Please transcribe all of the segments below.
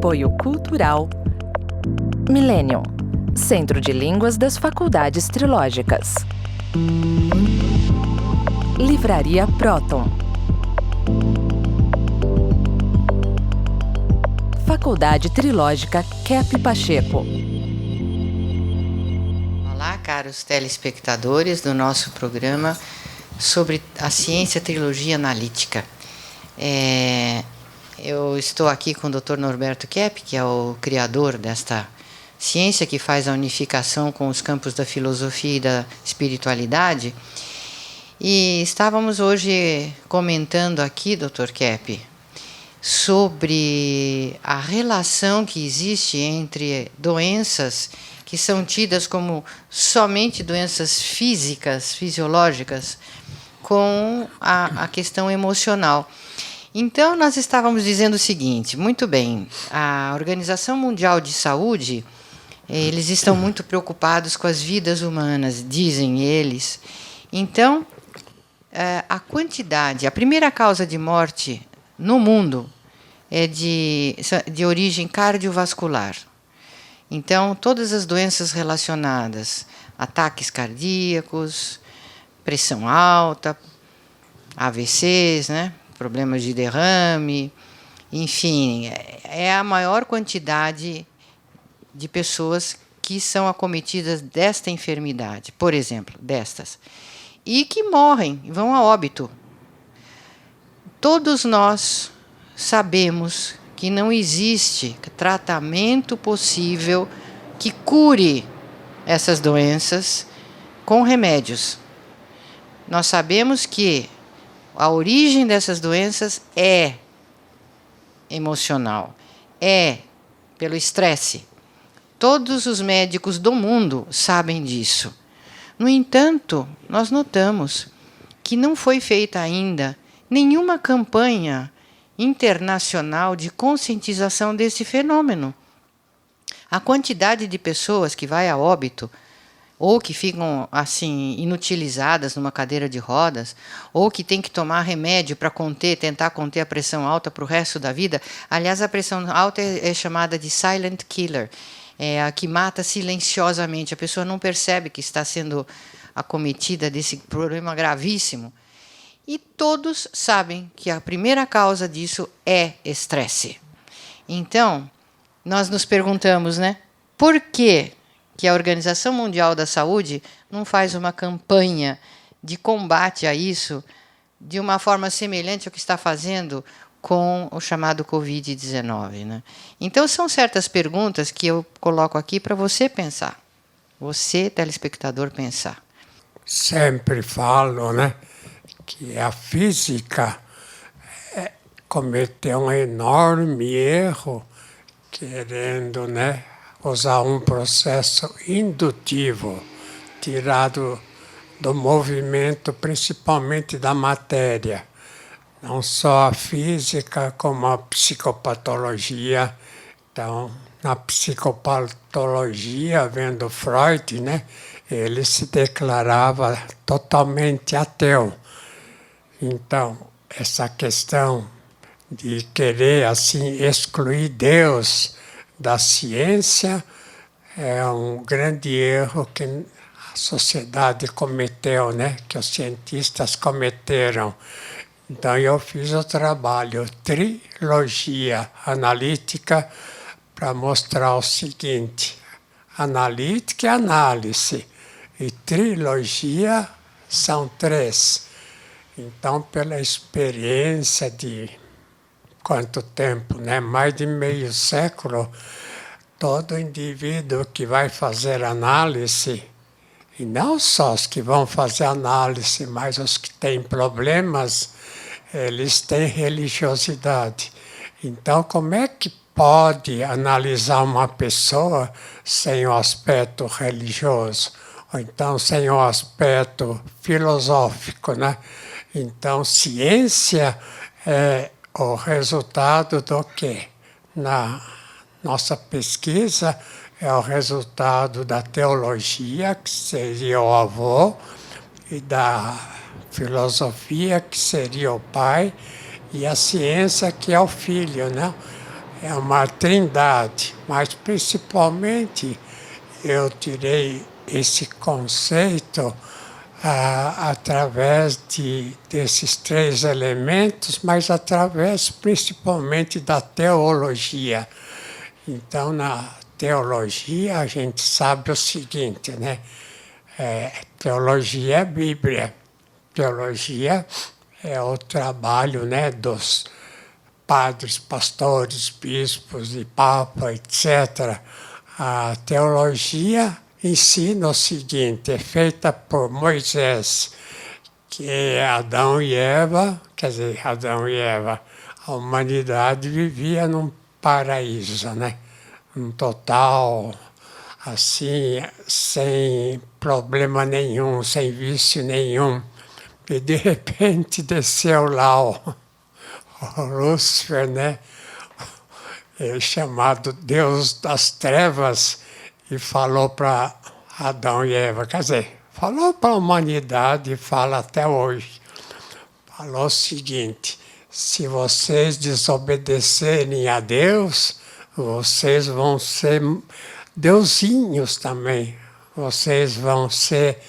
Apoio Cultural Millennium, Centro de Línguas das Faculdades Trilógicas. Livraria Próton. Faculdade Trilógica Kep Pacheco. Olá, caros telespectadores do nosso programa sobre a ciência trilogia analítica. Eu estou aqui com o Dr. Norberto Kep, que é o criador desta ciência que faz a unificação com os campos da filosofia e da espiritualidade. E estávamos hoje comentando aqui, Dr. Kep, sobre a relação que existe entre doenças que são tidas como somente doenças físicas, fisiológicas, com a questão emocional. Então, nós estávamos dizendo o seguinte, muito bem, a Organização Mundial de Saúde, eles estão muito preocupados com as vidas humanas, dizem eles. Então, a quantidade, a primeira causa de morte no mundo é de origem cardiovascular. Então, todas as doenças relacionadas, ataques cardíacos, pressão alta, AVCs, né? Problemas de derrame, enfim, é a maior quantidade de pessoas que são acometidas desta enfermidade, por exemplo, destas, e que morrem, vão a óbito. Todos nós sabemos que não existe tratamento possível que cure essas doenças com remédios. Nós sabemos que a origem dessas doenças é emocional, é pelo estresse. Todos os médicos do mundo sabem disso. No entanto, nós notamos que não foi feita ainda nenhuma campanha internacional de conscientização desse fenômeno. A quantidade de pessoas que vai a óbito ou que ficam assim inutilizadas numa cadeira de rodas, ou que tem que tomar remédio para tentar conter a pressão alta para o resto da vida. Aliás, a pressão alta é chamada de silent killer, é a que mata silenciosamente. A pessoa não percebe que está sendo acometida desse problema gravíssimo. E todos sabem que a primeira causa disso é estresse. Então, nós nos perguntamos, né? Por quê que a Organização Mundial da Saúde não faz uma campanha de combate a isso de uma forma semelhante ao que está fazendo com o chamado Covid-19, né? Então, são certas perguntas que eu coloco aqui para você pensar, você, telespectador, pensar. Sempre falo, né, que a física cometeu um enorme erro querendo, né, usar um processo indutivo, tirado do movimento, principalmente da matéria. Não só a física, como a psicopatologia. Então, na psicopatologia, vendo Freud, né, ele se declarava totalmente ateu. Então, essa questão de querer assim excluir Deus da ciência é um grande erro que a sociedade cometeu, né? Que os cientistas cometeram. Então, eu fiz o trabalho Trilogia Analítica para mostrar o seguinte: analítica e análise, e trilogia são três. Então, pela experiência de quanto tempo, né? Mais de meio século, todo indivíduo que vai fazer análise, e não só os que vão fazer análise, mas os que têm problemas, eles têm religiosidade. Então, como é que pode analisar uma pessoa sem o aspecto religioso? Ou então sem o aspecto filosófico, né? Então, ciência é o resultado do quê? Na nossa pesquisa, é o resultado da teologia, que seria o avô, e da filosofia, que seria o pai, e a ciência, que é o filho, né? é uma trindade, mas principalmente eu tirei esse conceito através desses três elementos, mas através principalmente da teologia. Então, na teologia, a gente sabe o seguinte, né? Teologia é Bíblia. Teologia é o trabalho, né, dos padres, pastores, bispos e papa, etc. A teologia ensina o seguinte, é feita por Moisés, que é Adão e Eva, quer dizer, Adão e Eva, a humanidade vivia num paraíso, né? Um total, assim, sem problema nenhum, sem vício nenhum. E de repente desceu lá o Lúcifer, né? Chamado Deus das Trevas, e falou para Adão e Eva, quer dizer, falou para a humanidade e fala até hoje. Falou o seguinte, se vocês desobedecerem a Deus, vocês vão ser deusinhos também. Vocês vão ser,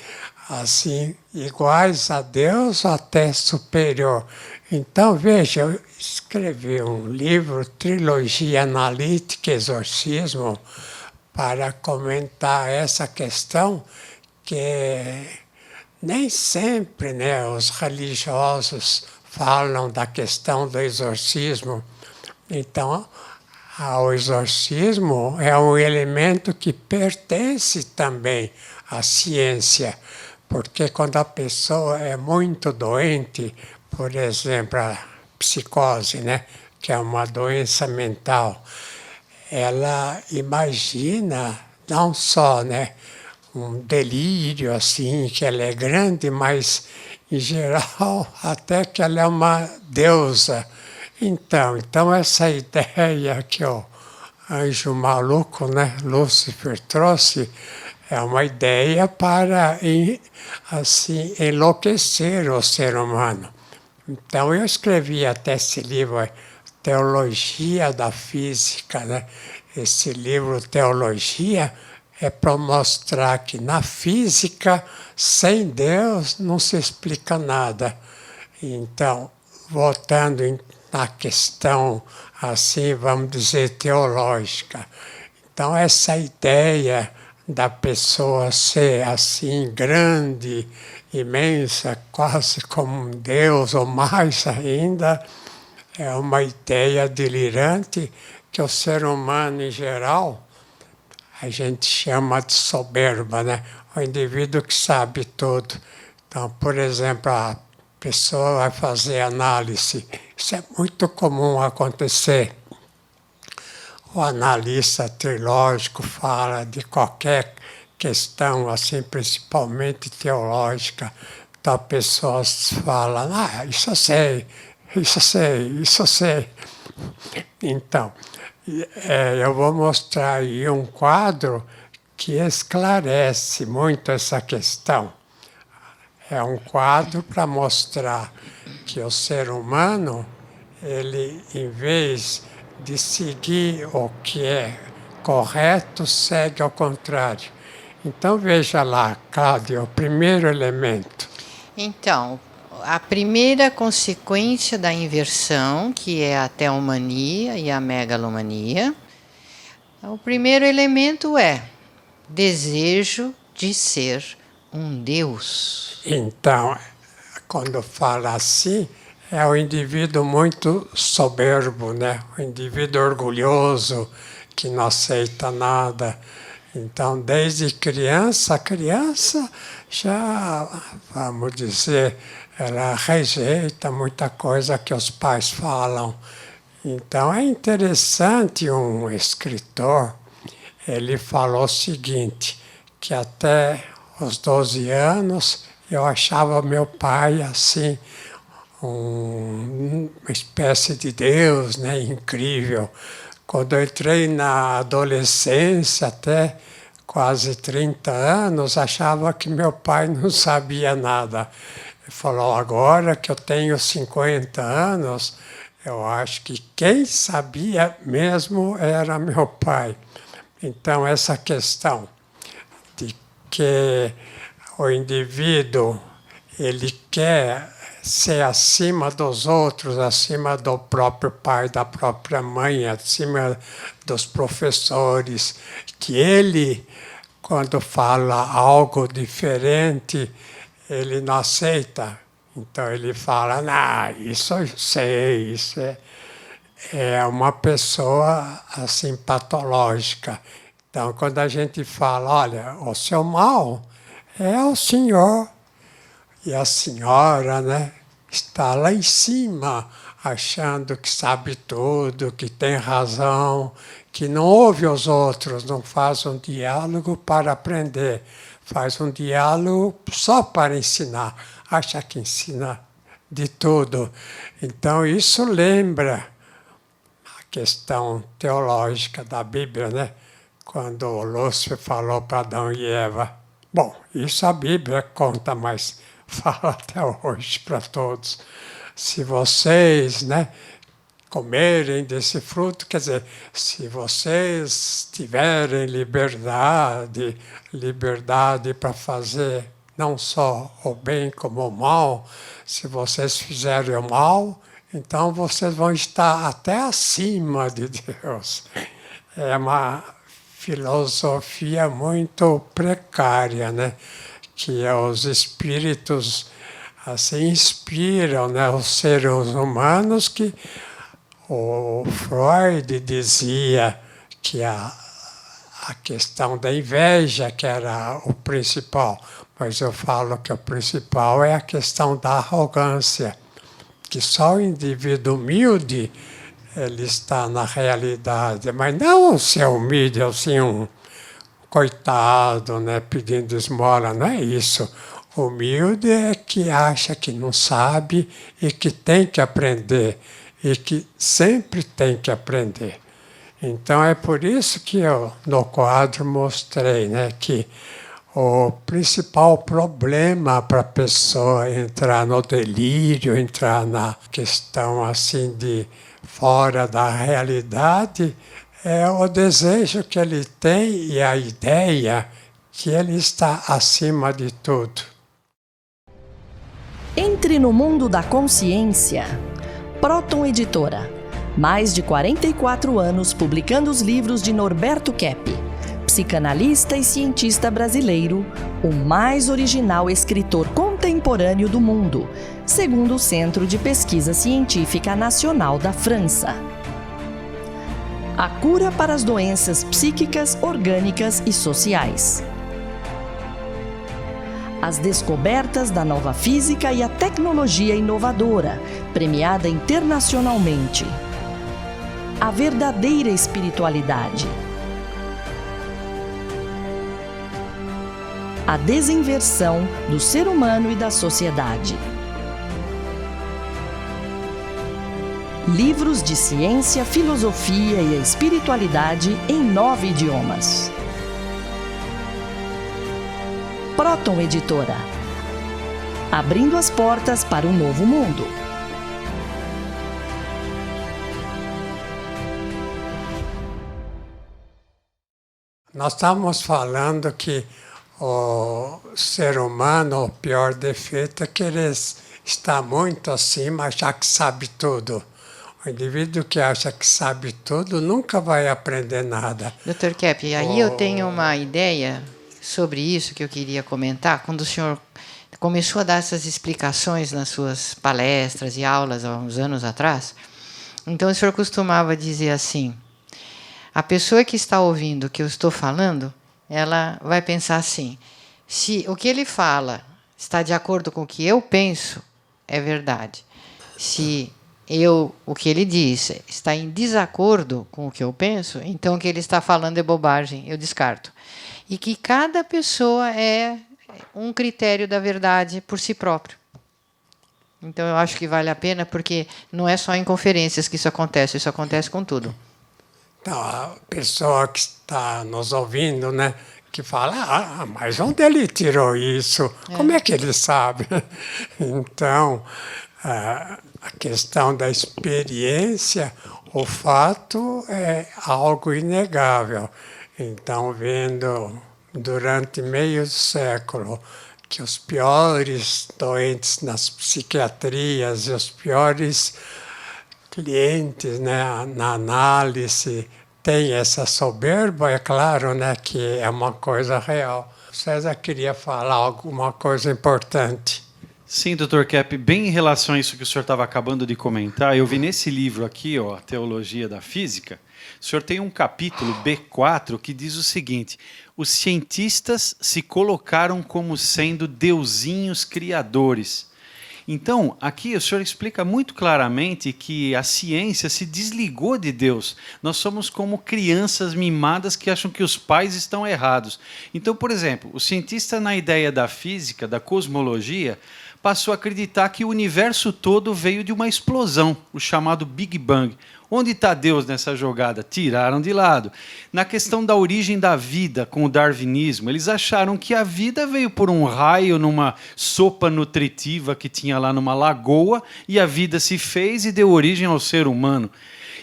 assim, iguais a Deus, até superior. Então, veja, eu escrevi um livro, Trilogia Analítica e Exorcismo, para comentar essa questão que nem sempre, né, os religiosos falam da questão do exorcismo. Então, o exorcismo é um elemento que pertence também à ciência, porque quando a pessoa é muito doente, por exemplo, a psicose, né, que é uma doença mental, ela imagina não só, né, um delírio assim, que ela é grande, mas, em geral, até que ela é uma deusa. Então essa ideia que o anjo maluco, né, Lúcifer, trouxe, é uma ideia para, assim, enlouquecer o ser humano. Então eu escrevi até esse livro, Teologia da Física, né? Esse livro, Teologia, é para mostrar que na física, sem Deus, não se explica nada. Então, voltando na questão, assim, vamos dizer, teológica. Então, essa ideia da pessoa ser assim, grande, imensa, quase como um Deus, ou mais ainda, é uma ideia delirante que o ser humano, em geral, a gente chama de soberba, né? O indivíduo que sabe tudo. Então, por exemplo, a pessoa vai fazer análise. Isso é muito comum acontecer. O analista trilógico fala de qualquer questão, assim, principalmente teológica. Então, a pessoa fala, isso eu sei, isso eu sei, isso eu sei. Então, eu vou mostrar aí um quadro que esclarece muito essa questão. É um quadro para mostrar que o ser humano, ele, em vez de seguir o que é correto, segue ao contrário. Então, veja lá, Cláudia, o primeiro elemento. Então, a primeira consequência da inversão, que é a teomania e a megalomania, o primeiro elemento é desejo de ser um Deus. Então, quando fala assim, é um indivíduo muito soberbo, né? Um indivíduo orgulhoso, que não aceita nada. Então, desde criança, a criança já, vamos dizer, ela rejeita muita coisa que os pais falam. Então, é interessante, um escritor, ele falou o seguinte, que até os 12 anos eu achava meu pai assim, uma espécie de Deus, né, incrível. Quando eu entrei na adolescência, até quase 30 anos, achava que meu pai não sabia nada. Ele falou, agora que eu tenho 50 anos, Eu acho que quem sabia mesmo era meu pai. Então, essa questão de que o indivíduo ele quer ser acima dos outros, acima do próprio pai, da própria mãe, acima dos professores, que ele, quando fala algo diferente, ele não aceita. Então ele fala, isso eu sei, isso é uma pessoa assim patológica. Então, quando a gente fala, olha, o seu mal é o senhor e a senhora, né, está lá em cima, achando que sabe tudo, que tem razão, que não ouve os outros, não faz um diálogo para aprender, faz um diálogo só para ensinar, acha que ensina de tudo. Então, isso lembra a questão teológica da Bíblia, né? Quando Lúcifer falou para Adão e Eva. Bom, isso a Bíblia conta, mas fala até hoje para todos. Se vocês, né, comerem desse fruto, quer dizer, se vocês tiverem liberdade para fazer não só o bem como o mal, se vocês fizerem o mal, então vocês vão estar até acima de Deus. É uma filosofia muito precária, né? Que os espíritos assim inspiram, né, os seres humanos, que o Freud dizia que a questão da inveja que era o principal, mas eu falo que o principal é a questão da arrogância, que só o indivíduo humilde ele está na realidade, mas não ser humilde, assim, um coitado, né, pedindo esmola, não é isso. Humilde é que acha que não sabe e que tem que aprender, e que sempre tem que aprender. Então, é por isso que eu, no quadro, mostrei, né, que o principal problema para a pessoa entrar no delírio, entrar na questão assim de fora da realidade, é o desejo que ele tem e a ideia que ele está acima de tudo. Entre no mundo da consciência. Próton Editora. Mais de 44 anos publicando os livros de Norberto Kepp, psicanalista e cientista brasileiro, o mais original escritor contemporâneo do mundo, segundo o Centro de Pesquisa Científica Nacional da França. A cura para as doenças psíquicas, orgânicas e sociais. As descobertas da nova física e a tecnologia inovadora, premiada internacionalmente. A verdadeira espiritualidade. A desinversão do ser humano e da sociedade. Livros de ciência, filosofia e espiritualidade em 9 idiomas. Próton Editora. Abrindo as portas para um novo mundo. Nós estávamos falando que o ser humano, o pior defeito é querer estar muito acima, achar que sabe tudo. O indivíduo que acha que sabe tudo nunca vai aprender nada. Dr. Kepp, aí eu tenho uma ideia sobre isso que eu queria comentar. Quando o senhor começou a dar essas explicações nas suas palestras e aulas há uns anos atrás, então o senhor costumava dizer assim, a pessoa que está ouvindo o que eu estou falando, ela vai pensar assim, se o que ele fala está de acordo com o que eu penso, é verdade. Se o que ele diz está em desacordo com o que eu penso, então o que ele está falando é bobagem, eu descarto. E que cada pessoa é um critério da verdade por si próprio. Então eu acho que vale a pena, porque não é só em conferências que isso acontece com tudo. Então, a pessoa que está nos ouvindo, né, que fala, mas onde ele tirou isso? Como é que ele sabe? Então, a questão da experiência, o fato é algo inegável. Então, vendo durante meio século que os piores doentes nas psiquiatrias e os piores clientes, né, na análise têm essa soberba, é claro, né, que é uma coisa real. César queria falar alguma coisa importante. Sim, Dr. Kepp, bem em relação a isso que o senhor estava acabando de comentar, eu vi nesse livro aqui, ó, A Teologia da Física, o senhor tem um capítulo B4 que diz o seguinte: os cientistas se colocaram como sendo deusinhos criadores. Então, aqui o senhor explica muito claramente que a ciência se desligou de Deus. Nós somos como crianças mimadas que acham que os pais estão errados. Então, por exemplo, o cientista na ideia da física, da cosmologia, passou a acreditar que o universo todo veio de uma explosão, o chamado Big Bang. Onde está Deus nessa jogada? Tiraram de lado. Na questão da origem da vida, com o darwinismo, eles acharam que a vida veio por um raio numa sopa nutritiva que tinha lá numa lagoa, e a vida se fez e deu origem ao ser humano.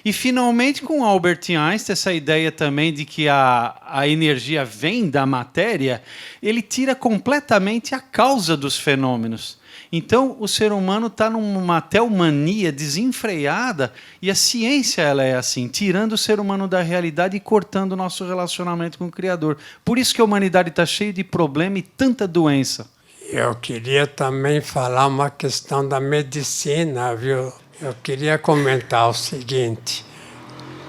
E, finalmente, com Albert Einstein, essa ideia também de que a energia vem da matéria, ele tira completamente a causa dos fenômenos. Então, o ser humano está numa teomania desenfreada, e a ciência ela é assim, tirando o ser humano da realidade e cortando o nosso relacionamento com o Criador. Por isso que a humanidade está cheia de problema e tanta doença. Eu queria também falar uma questão da medicina, viu? Eu queria comentar o seguinte: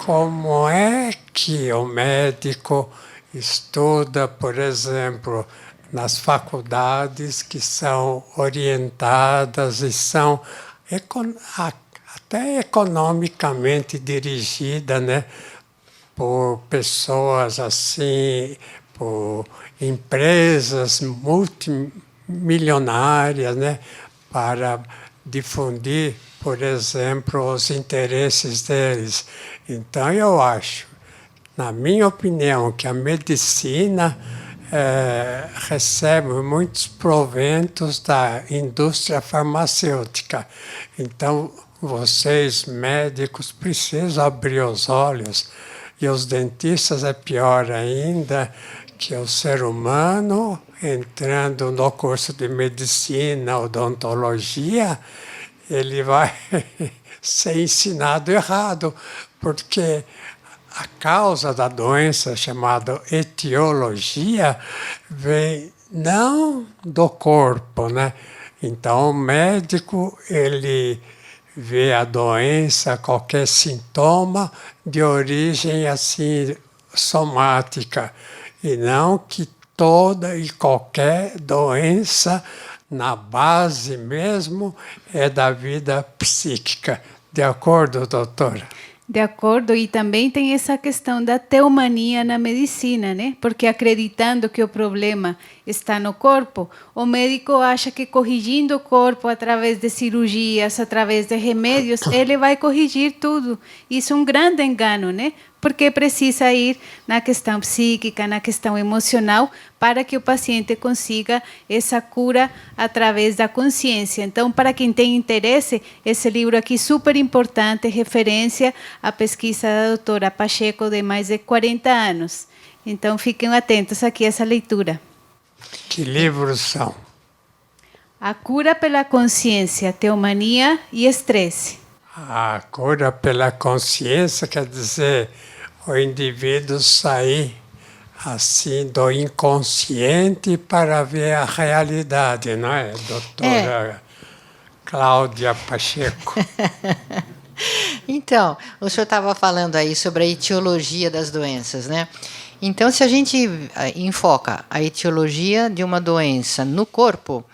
como é que o médico estuda, por exemplo, nas faculdades que são orientadas e são até economicamente dirigidas, né, por pessoas assim, por empresas multimilionárias, né, para difundir, por exemplo, os interesses deles. Então, eu acho, na minha opinião, que a medicina recebe muitos proventos da indústria farmacêutica. Então, vocês, médicos, precisam abrir os olhos. E os dentistas é pior ainda, que o ser humano, entrando no curso de medicina, odontologia, ele vai ser ensinado errado, porque a causa da doença, chamada etiologia, vem não do corpo, né? Então, o médico, ele vê a doença, qualquer sintoma, de origem assim somática, e não que toda e qualquer doença, na base mesmo, é da vida psíquica. De acordo, doutora? De acordo, e também tem essa questão da teomania na medicina, né? Porque acreditando que o problema está no corpo, o médico acha que corrigindo o corpo através de cirurgias, através de remédios, ele vai corrigir tudo. Isso é um grande engano, né? Porque precisa ir na questão psíquica, na questão emocional, para que o paciente consiga essa cura através da consciência. Então, para quem tem interesse, esse livro aqui é super importante, referência à pesquisa da doutora Pacheco, de mais de 40 anos. Então, fiquem atentos aqui a essa leitura. Que livros são? A cura pela consciência, teomania e estresse. A cura pela consciência quer dizer o indivíduo sair assim do inconsciente para ver a realidade, não é, doutora Cláudia Pacheco? Então, o senhor estava falando aí sobre a etiologia das doenças, né? Então, se a gente enfoca a etiologia de uma doença no corpo,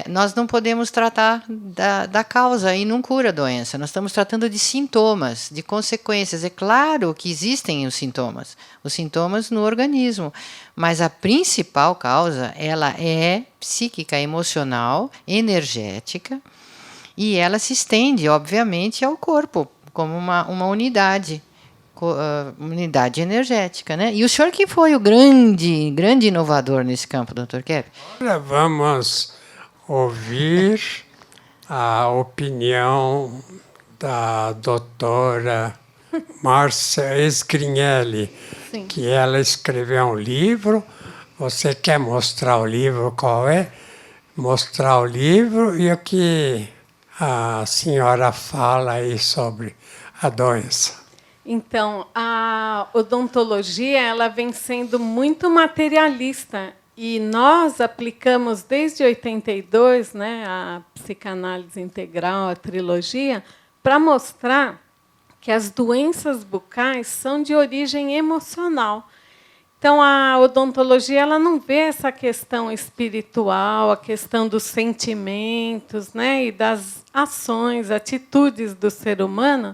nós não podemos tratar da causa e não cura a doença. Nós estamos tratando de sintomas, de consequências. É claro que existem os sintomas no organismo, mas a principal causa, ela é psíquica, emocional, energética, e ela se estende, obviamente, ao corpo, como uma unidade energética, né? E o senhor que foi o grande inovador nesse campo, Dr. Kepp? Agora vamos ouvir a opinião da doutora Márcia Esgrinelli, Sim. que ela escreveu um livro. Você quer mostrar o livro qual é? Mostrar o livro e o que a senhora fala aí sobre a doença. Então, a odontologia ela vem sendo muito materialista e nós aplicamos desde 82, né, a psicanálise integral, a trilogia, para mostrar que as doenças bucais são de origem emocional. Então, a odontologia ela não vê essa questão espiritual, a questão dos sentimentos, né, e das ações, atitudes do ser humano,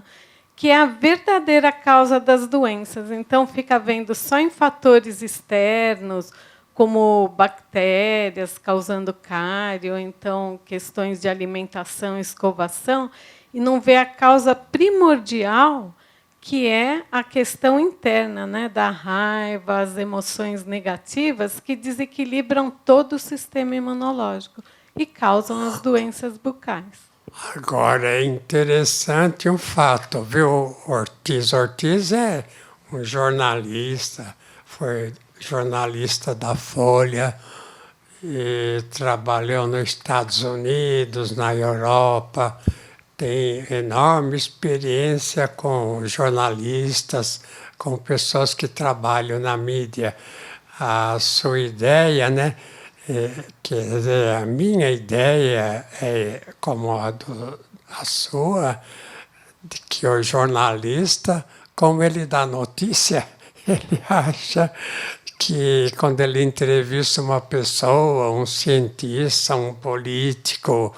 que é a verdadeira causa das doenças. Então, fica vendo só em fatores externos, como bactérias causando cárie, ou então questões de alimentação, escovação, e não vê a causa primordial, que é a questão interna, né, da raiva, as emoções negativas, que desequilibram todo o sistema imunológico e causam as doenças bucais. Agora, é interessante um fato, viu? Ortiz é um jornalista, foi jornalista da Folha, e trabalhou nos Estados Unidos, na Europa, tem enorme experiência com jornalistas, com pessoas que trabalham na mídia. A sua ideia, né? Quer dizer, a minha ideia é como a sua, de que o jornalista, como ele dá notícia, ele acha que quando ele entrevista uma pessoa, um cientista, um político,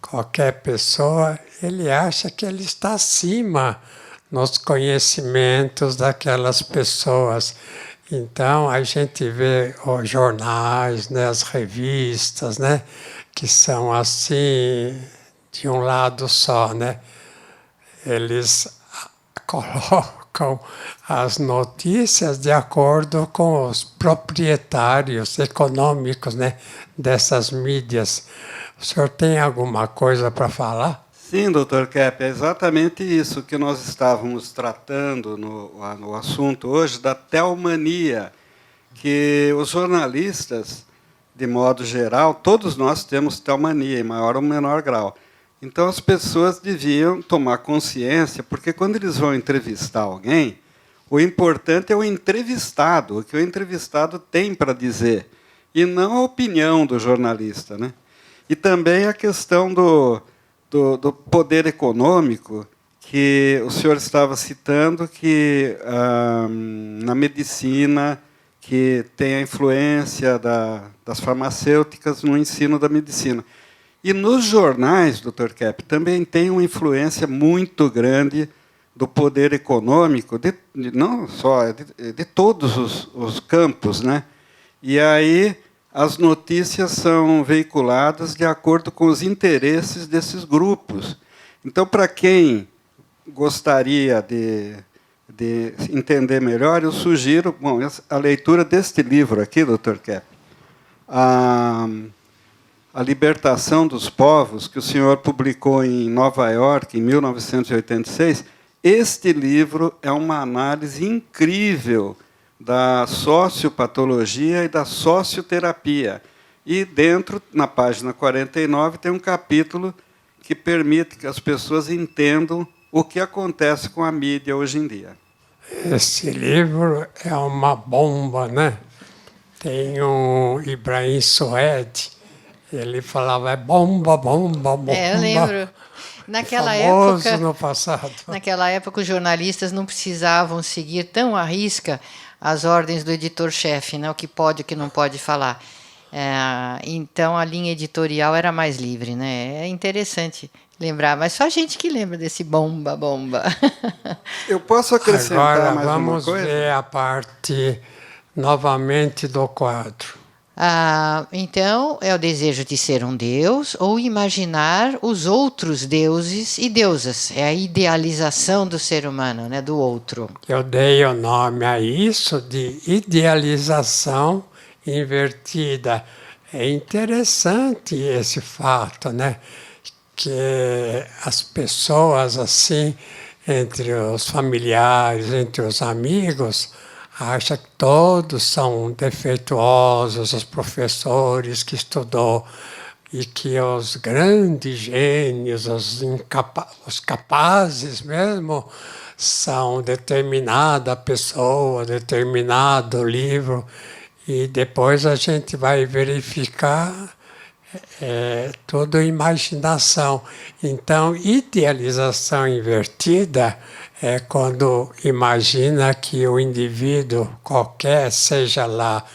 qualquer pessoa, ele acha que ele está acima nos conhecimentos daquelas pessoas. Então, a gente vê os jornais, né, as revistas, né, que são assim, de um lado só, né? Eles colocam as notícias de acordo com os proprietários econômicos, né, dessas mídias. O senhor tem alguma coisa para falar? Sim, Dr. Kepp, é exatamente isso que nós estávamos tratando no assunto hoje, da teomania, que os jornalistas, de modo geral, todos nós temos teomania, em maior ou menor grau. Então, as pessoas deviam tomar consciência, porque quando eles vão entrevistar alguém, o importante é o entrevistado, o que o entrevistado tem para dizer, e não a opinião do jornalista, né? E também a questão do poder econômico, que o senhor estava citando, que na medicina, que tem a influência das farmacêuticas no ensino da medicina. E nos jornais, Dr. Kepp, também tem uma influência muito grande do poder econômico, não só de todos os campos, né? E aí as notícias são veiculadas de acordo com os interesses desses grupos. Então, para quem gostaria de entender melhor, eu sugiro a leitura deste livro aqui, Dr. Kepp, A Libertação dos Povos, que o senhor publicou em Nova York, em 1986. Este livro é uma análise incrível da sociopatologia e da socioterapia. E dentro, na página 49, tem um capítulo que permite que as pessoas entendam o que acontece com a mídia hoje em dia. Esse livro é uma bomba, né? Tem um Ibrahim Sued, ele falava, é bomba, bomba, bomba. Eu lembro. Naquela famoso época, no passado. Naquela época, os jornalistas não precisavam seguir tão à risca as ordens do editor-chefe, né? O que pode e o que não pode falar. Então, a linha editorial era mais livre, né? É interessante lembrar, mas só a gente que lembra desse bomba, bomba. Eu posso acrescentar Agora, mais uma vamos coisa? ver a parte novamente do quadro. Então, é o desejo de ser um deus ou imaginar os outros deuses e deusas. É a idealização do ser humano, né, do outro. Eu dei o nome a isso de idealização invertida. É interessante esse fato, né? porque as pessoas assim, entre os familiares, entre os amigos, acham que todos são defeituosos, os professores que estudou, e que os grandes gênios, os capazes mesmo, são determinada pessoa, determinado livro, e depois a gente vai verificar tudo imaginação. Então, idealização invertida é quando imagina que o indivíduo qualquer, seja lá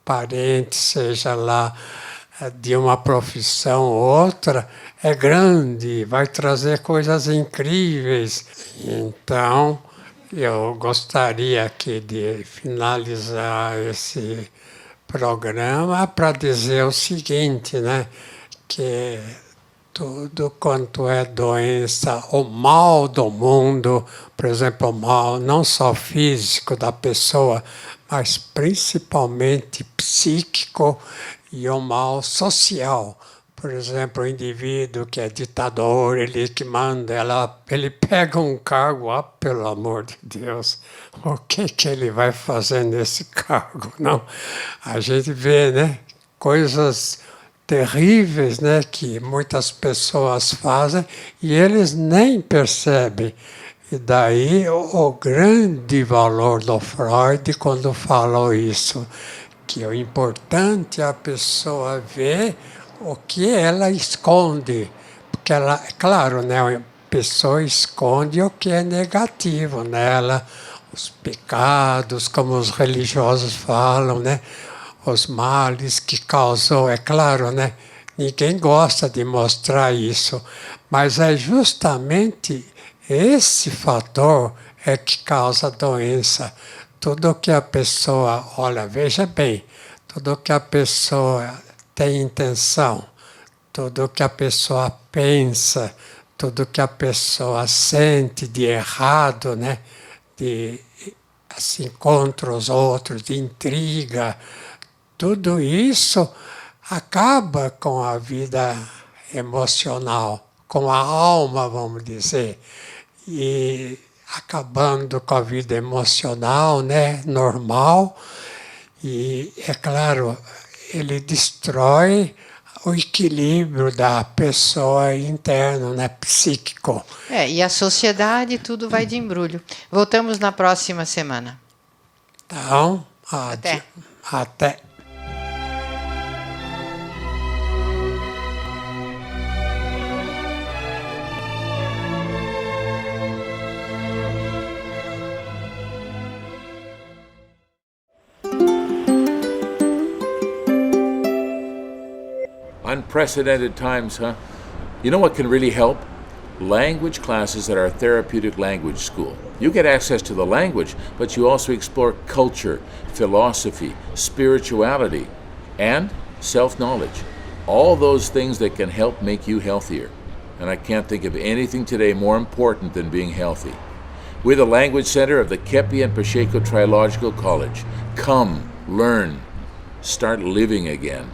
parente, seja lá de uma profissão ou outra, é grande, vai trazer coisas incríveis. Então, eu gostaria aqui de finalizar esse programa para dizer o seguinte, né? Que tudo quanto é doença, o mal do mundo, por exemplo, o mal não só físico da pessoa, mas principalmente psíquico, e o mal social. Por exemplo, o indivíduo que é ditador, ele que manda, ele pega um cargo, pelo amor de Deus, o que ele vai fazer nesse cargo? Não, a gente vê, né, coisas terríveis, né, que muitas pessoas fazem e eles nem percebem. E daí o grande valor do Freud quando falou isso, que o importante é a pessoa ver o que ela esconde. Porque ela, claro, né, a pessoa esconde o que é negativo nela, os pecados, como os religiosos falam, né, os males que causou, é claro, né, ninguém gosta de mostrar isso, mas é justamente esse fator é que causa a doença. Tudo que a pessoa, olha, veja bem, tudo que a pessoa tem intenção, tudo que a pessoa pensa, tudo que a pessoa sente de errado, né? De assim, contra os outros, de intriga, tudo isso acaba com a vida emocional, com a alma, vamos dizer, e acabando com a vida emocional, né, normal, e, é claro, ele destrói o equilíbrio da pessoa interno, né, psíquico. E a sociedade, tudo vai de embrulho. Voltamos na próxima semana. Então, Até. Unprecedented times, huh? You know what can really help? Language classes at our therapeutic language school. You get access to the language, but you also explore culture, philosophy, spirituality, and self-knowledge. All those things that can help make you healthier. And I can't think of anything today more important than being healthy. We're the Language Center of the Kepi and Pacheco Trilogical College. Come, learn, start living again.